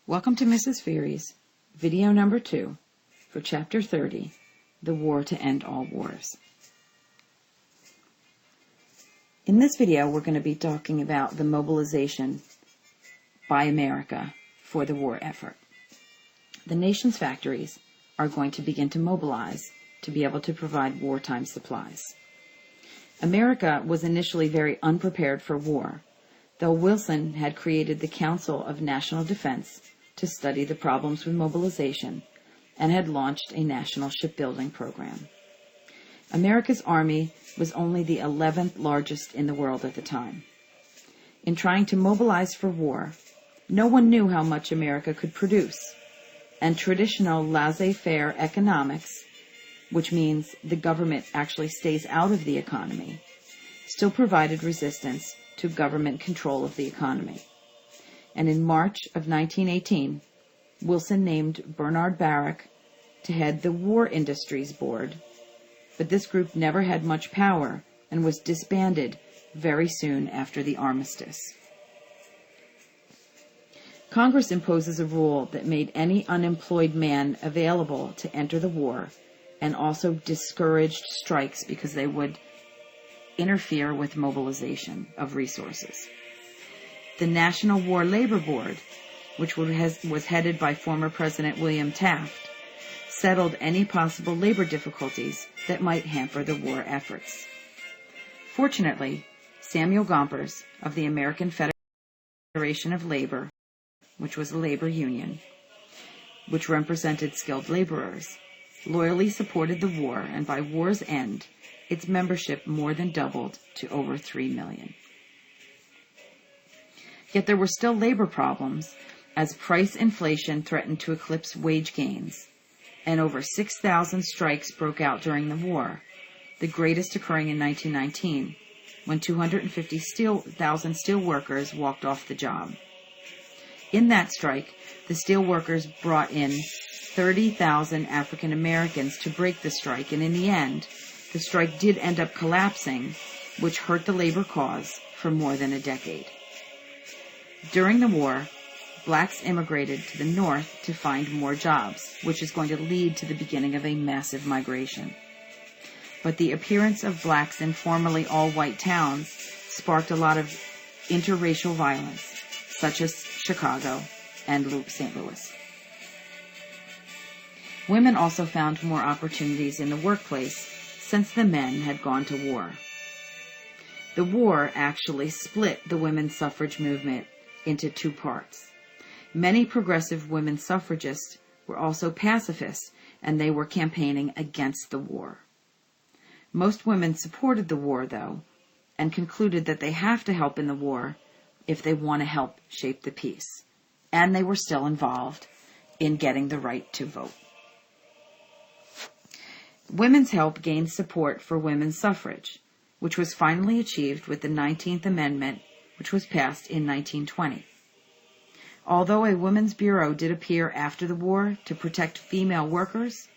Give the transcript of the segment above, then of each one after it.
Welcome to Mrs. Feighery's video number 2 for Chapter 30, The War to End All Wars. In this video, we're going to be talking about the mobilization by America for the war effort. The nation's factories are going to begin to mobilize to be able to provide wartime supplies. America was initially very unprepared for war, though Wilson had created the Council of National Defense to study the problems with mobilization and had launched a national shipbuilding program. America's army was only the 11th largest in the world at the time. In trying to mobilize for war, no one knew how much America could produce, and traditional laissez-faire economics, which means the government actually stays out of the economy, still provided resistance to government control of the economy. And in March of 1918, Wilson named Bernard Barak to head the War Industries Board, but this group never had much power and was disbanded very soon after the armistice. Congress imposes a rule that made any unemployed man available to enter the war and also discouraged strikes because they would interfere with mobilization of resources. The National War Labor Board, which was headed by former President William Taft, settled any possible labor difficulties that might hamper the war efforts. Fortunately, Samuel Gompers of the American Federation of Labor, which was a labor union, which represented skilled laborers, loyally supported the war, and by war's end, its membership more than doubled to over 3 million. Yet there were still labor problems as price inflation threatened to eclipse wage gains, and over 6,000 strikes broke out during the war, the greatest occurring in 1919, when 250,000 steel workers walked off the job. In that strike, the steel workers brought in 30,000 African Americans to break the strike, and in the end, the strike did end up collapsing, which hurt the labor cause for more than a decade. During the war, blacks immigrated to the north to find more jobs, which is going to lead to the beginning of a massive migration. But the appearance of blacks in formerly all-white towns sparked a lot of interracial violence, such as Chicago and St. Louis. Women also found more opportunities in the workplace since the men had gone to war. The war actually split the women's suffrage movement into two parts. Many progressive women suffragists were also pacifists, and they were campaigning against the war. Most women supported the war, though, and concluded that they have to help in the war if they want to help shape the peace. And they were still involved in getting the right to vote. Women's help gained support for women's suffrage, which was finally achieved with the 19th Amendment, which was passed in 1920. Although a women's bureau did appear after the war to protect female workers,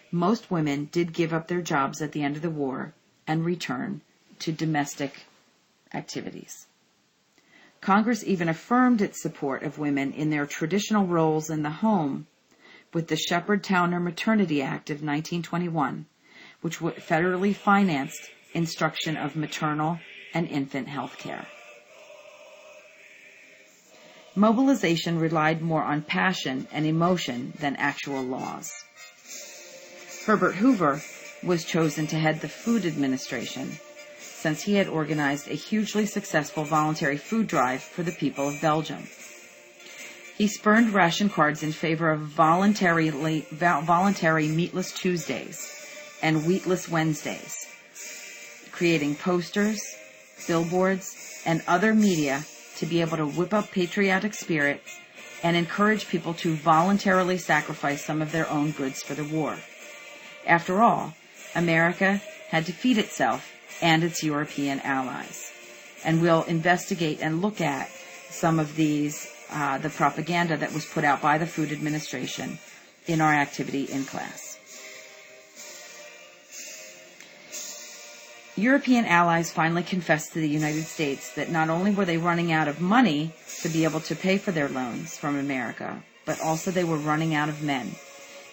most women did give up their jobs at the end of the war and return to domestic activities. Congress even affirmed its support of women in their traditional roles in the home with the Shepherd-Towner Maternity Act of 1921, which federally financed instruction of maternal and infant health care. Mobilization relied more on passion and emotion than actual laws. Herbert Hoover was chosen to head the Food Administration, since he had organized a hugely successful voluntary food drive for the people of Belgium. He spurned ration cards in favor of voluntary meatless Tuesdays and wheatless Wednesdays, creating posters, billboards, and other media to be able to whip up patriotic spirit and encourage people to voluntarily sacrifice some of their own goods for the war. After all, America had to feed itself and its European allies. And we'll investigate and look at some of these, the propaganda that was put out by the Food Administration in our activity in class. European allies finally confessed to the United States that not only were they running out of money to be able to pay for their loans from America, but also they were running out of men,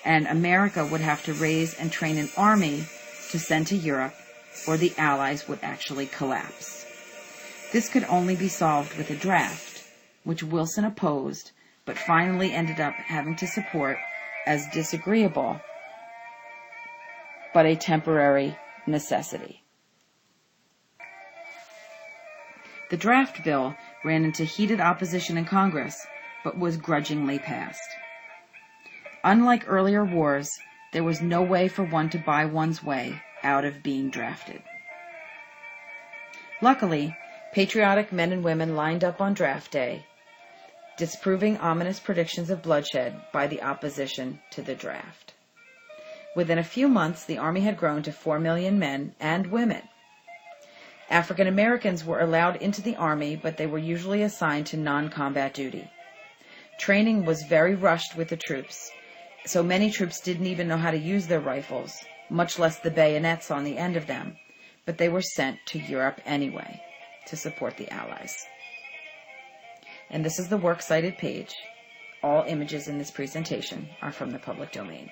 and America would have to raise and train an army to send to Europe, or the Allies would actually collapse. This could only be solved with a draft, which Wilson opposed, but finally ended up having to support as disagreeable, but a temporary necessity. The draft bill ran into heated opposition in Congress, but was grudgingly passed. Unlike earlier wars, there was no way for one to buy one's way out of being drafted. Luckily, patriotic men and women lined up on draft day, disproving ominous predictions of bloodshed by the opposition to the draft. Within a few months, the Army had grown to 4 million men and women. African Americans were allowed into the Army, but they were usually assigned to non-combat duty. Training was very rushed with the troops, so many troops didn't even know how to use their rifles, much less the bayonets on the end of them, but they were sent to Europe anyway to support the Allies. And this is the works cited page. All images in this presentation are from the public domain.